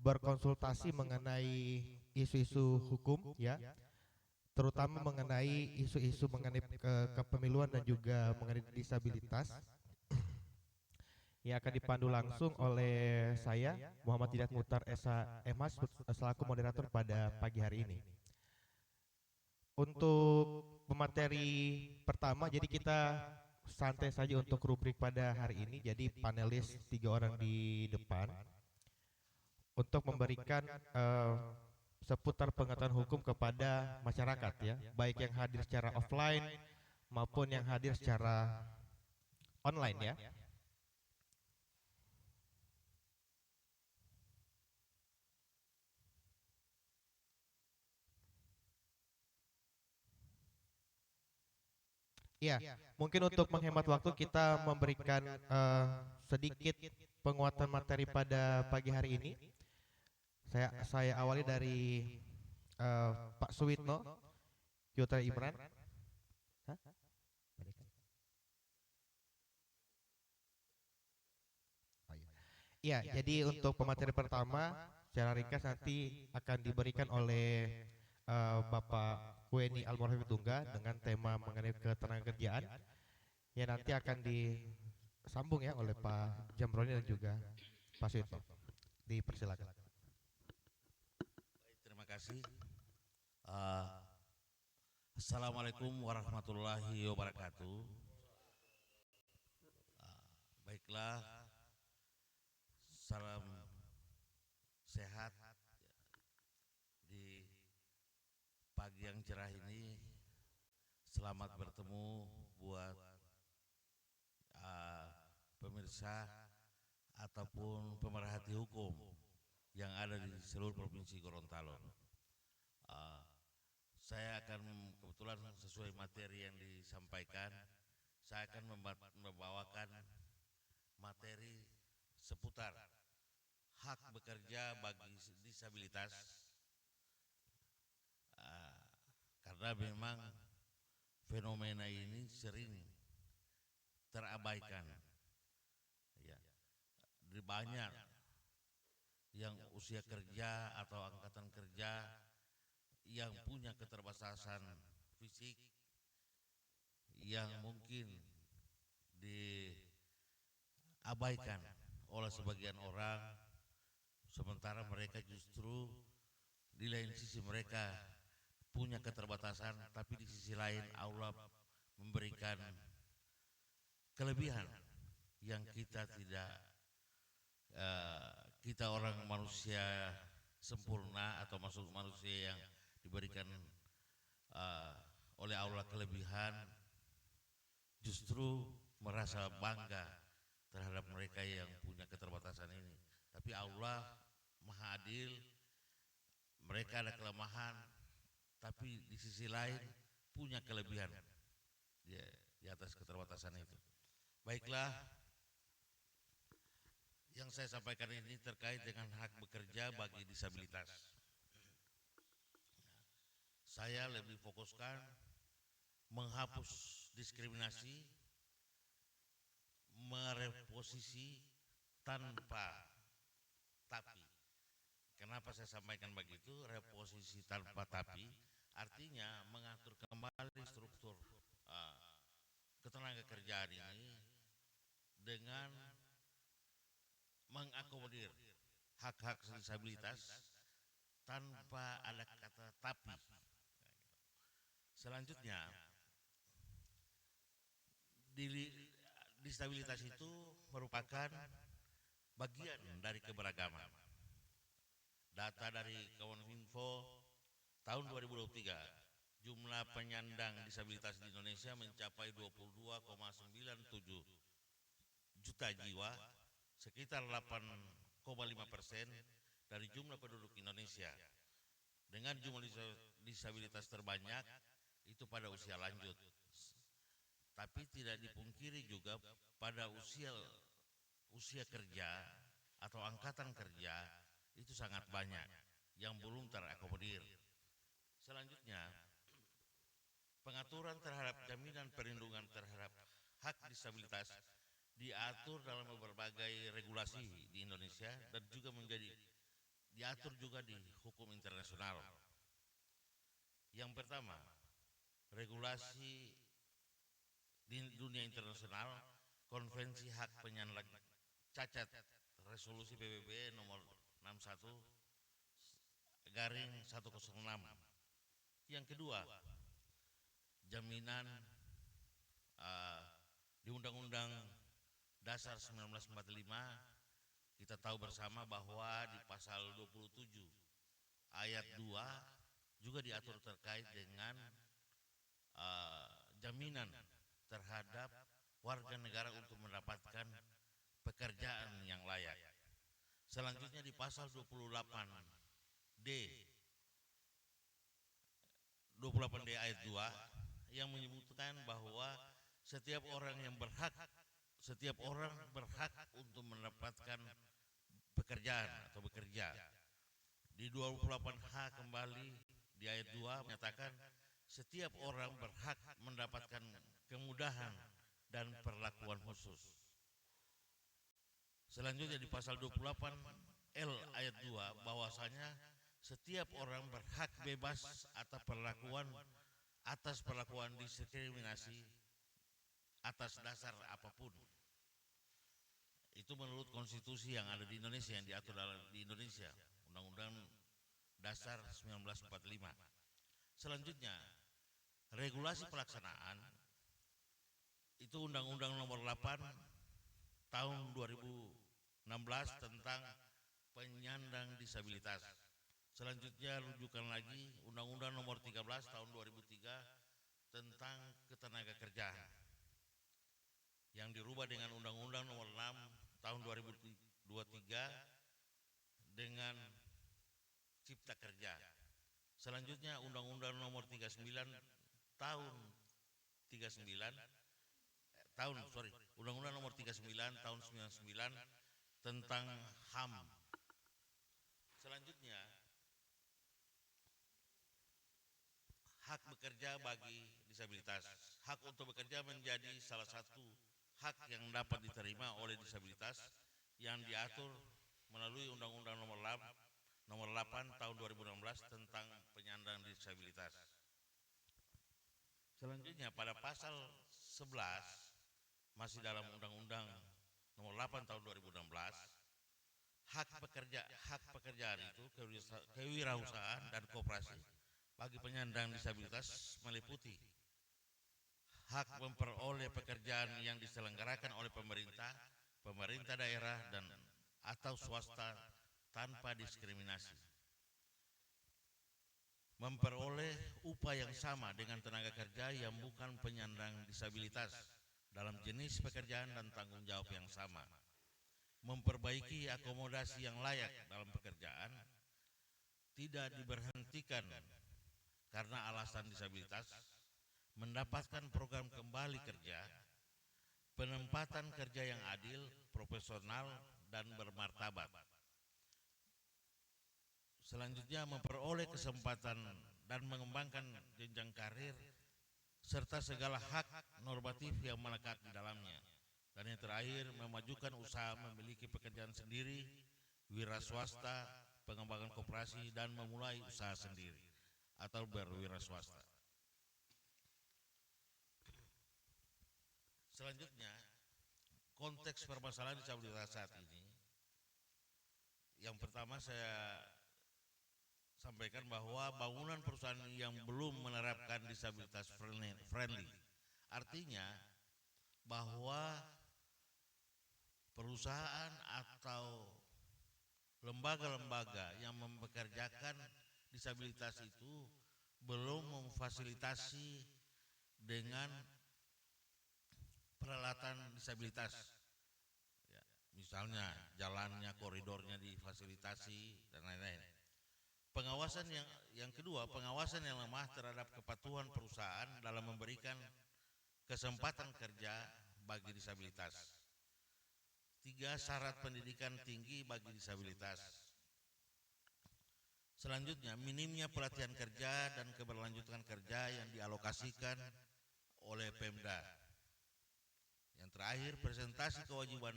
berkonsultasi mengenai isu-isu hukum ya, terutama mengenai isu-isu mengenai kepemiluan dan juga mengenai disabilitas yang akan dipandu langsung oleh saya Muhammad Hidayat Muhtar SH MH selaku moderator pada pagi hari ini. Untuk pemateri pertama, jadi kita santai saja untuk rubrik pada hari ini. Jadi panelis 3 orang di depan untuk memberikan seputar pengetahuan hukum kepada masyarakat ya, baik yang hadir secara offline maupun yang hadir secara online ya. Iya, mungkin untuk menghemat waktu kita memberikan sedikit penguatan materi pada pagi hari ini. Saya awali dari Pak Suwitno, Yuta Imran. Hah? Oh, iya. Iya, jadi untuk pemateri pertama secara ringkas nanti akan diberikan oleh Bapak Weni Almarhum Tungga dengan tema mengenai ketenagakerjaan. Ya nanti akan disambung ya oleh Pak Jamroni dan juga Pak Suwitno. Dipersilakan. Baik, terima kasih. Uh, Assalamualaikum warahmatullahi wabarakatuh. Baiklah, salam sehat di pagi yang cerah ini. Selamat bertemu buat pemirsa ataupun pemerhati hukum yang ada di seluruh provinsi Gorontalo. Saya akan kebetulan sesuai materi yang disampaikan, saya akan membawakan materi seputar hak bekerja bagi disabilitas, karena memang fenomena ini sering terabaikan. Ya, di banyak yang usia kerja atau angkatan kerja yang punya keterbatasan fisik yang mungkin diabaikan oleh sebagian orang, sementara mereka justru di lain sisi mereka punya keterbatasan, tapi di sisi lain Allah memberikan kelebihan yang kita tidak, kita orang manusia sempurna atau masuk manusia yang diberikan oleh Allah kelebihan, justru merasa bangga terhadap mereka yang punya keterbatasan ini. Tapi Allah Maha Adil, mereka ada kelemahan, tapi di sisi lain punya kelebihan di atas keterbatasan itu. Baiklah, yang saya sampaikan ini terkait dengan hak bekerja bagi disabilitas. Saya lebih fokuskan menghapus diskriminasi, mereposisi tanpa tapi. Kenapa saya sampaikan begitu? Reposisi tanpa tapi artinya mengatur kembali struktur ketenagakerjaan ini dengan mengakomodir hak-hak disabilitas tanpa ada kata tapi. Selanjutnya, disabilitas itu merupakan bagian dari keberagaman. Data dari Kominfo tahun 2023, jumlah penyandang disabilitas di Indonesia mencapai 22,97 juta jiwa, sekitar 8,5% dari jumlah penduduk Indonesia. Dengan jumlah disabilitas terbanyak itu pada usia lanjut. Tapi tidak dipungkiri juga pada usia kerja atau angkatan kerja itu sangat banyak yang belum terakomodir. Selanjutnya, pengaturan terhadap jaminan perlindungan terhadap hak disabilitas diatur dalam berbagai regulasi di Indonesia dan juga menjadi diatur juga di hukum internasional. Yang pertama, regulasi di dunia internasional, Konvensi Hak Penyandang Cacat, Resolusi PBB nomor 61 garing 106. Yang kedua, jaminan di Undang-Undang Dasar 1945, kita tahu bersama bahwa di pasal 27 ayat 2 juga diatur terkait dengan jaminan terhadap warga negara untuk mendapatkan pekerjaan yang layak. Selanjutnya di pasal 28D ayat 2 yang menyebutkan bahwa setiap orang berhak untuk mendapatkan pekerjaan atau bekerja. Di 28H kembali di ayat 2 menyatakan setiap orang berhak mendapatkan kemudahan dan perlakuan khusus. Selanjutnya di pasal 28L ayat 2 bahwasanya setiap orang berhak bebas atas perlakuan diskriminasi atas dasar apapun. Itu menurut konstitusi yang ada di Indonesia, yang diatur di Indonesia, Undang-Undang Dasar 1945. Selanjutnya, regulasi pelaksanaan itu Undang-Undang Nomor 8 tahun 2016 tentang penyandang disabilitas. Selanjutnya rujukan lagi Undang-Undang Nomor 13 tahun 2003 tentang ketenagakerjaan yang dirubah dengan Undang-Undang Nomor 6 tahun 2023 dengan Cipta Kerja. Selanjutnya Undang-Undang Nomor 39 tahun Undang-Undang Nomor 39 tahun 99 tentang HAM. Selanjutnya hak bekerja bagi disabilitas. Hak untuk bekerja menjadi salah satu hak yang dapat diterima oleh disabilitas yang diatur melalui Undang-Undang Nomor 8 tahun 2016 tentang penyandang disabilitas. Selanjutnya pada pasal 11 masih dalam Undang-Undang Nomor 8 tahun 2016, hak pekerjaan itu kewirausahaan dan koperasi bagi penyandang disabilitas meliputi hak memperoleh pekerjaan yang diselenggarakan oleh pemerintah daerah dan atau swasta tanpa diskriminasi. Memperoleh upah yang sama dengan tenaga kerja yang bukan penyandang disabilitas dalam jenis pekerjaan dan tanggung jawab yang sama. Memperbaiki akomodasi yang layak dalam pekerjaan, tidak diberhentikan karena alasan disabilitas, mendapatkan program kembali kerja, penempatan kerja yang adil, profesional, dan bermartabat. Selanjutnya memperoleh kesempatan dan mengembangkan jenjang karir serta segala hak normatif yang melekat di dalamnya. Dan yang terakhir, memajukan usaha memiliki pekerjaan sendiri, wira swasta, pengembangan koperasi, dan memulai usaha sendiri atau berwira swasta. Selanjutnya, konteks permasalahan disabilitas saat ini. Yang pertama saya sampaikan bahwa bangunan perusahaan yang belum menerapkan disabilitas friendly. Artinya bahwa perusahaan atau lembaga-lembaga yang mempekerjakan disabilitas itu belum memfasilitasi dengan peralatan disabilitas. Ya, misalnya jalannya, koridornya difasilitasi dan lain-lain. Pengawasan yang kedua, pengawasan yang lemah terhadap kepatuhan perusahaan dalam memberikan kesempatan kerja bagi disabilitas. 3, syarat pendidikan tinggi bagi disabilitas. Selanjutnya, minimnya pelatihan kerja dan keberlanjutan kerja yang dialokasikan oleh Pemda. Yang terakhir, presentasi kewajiban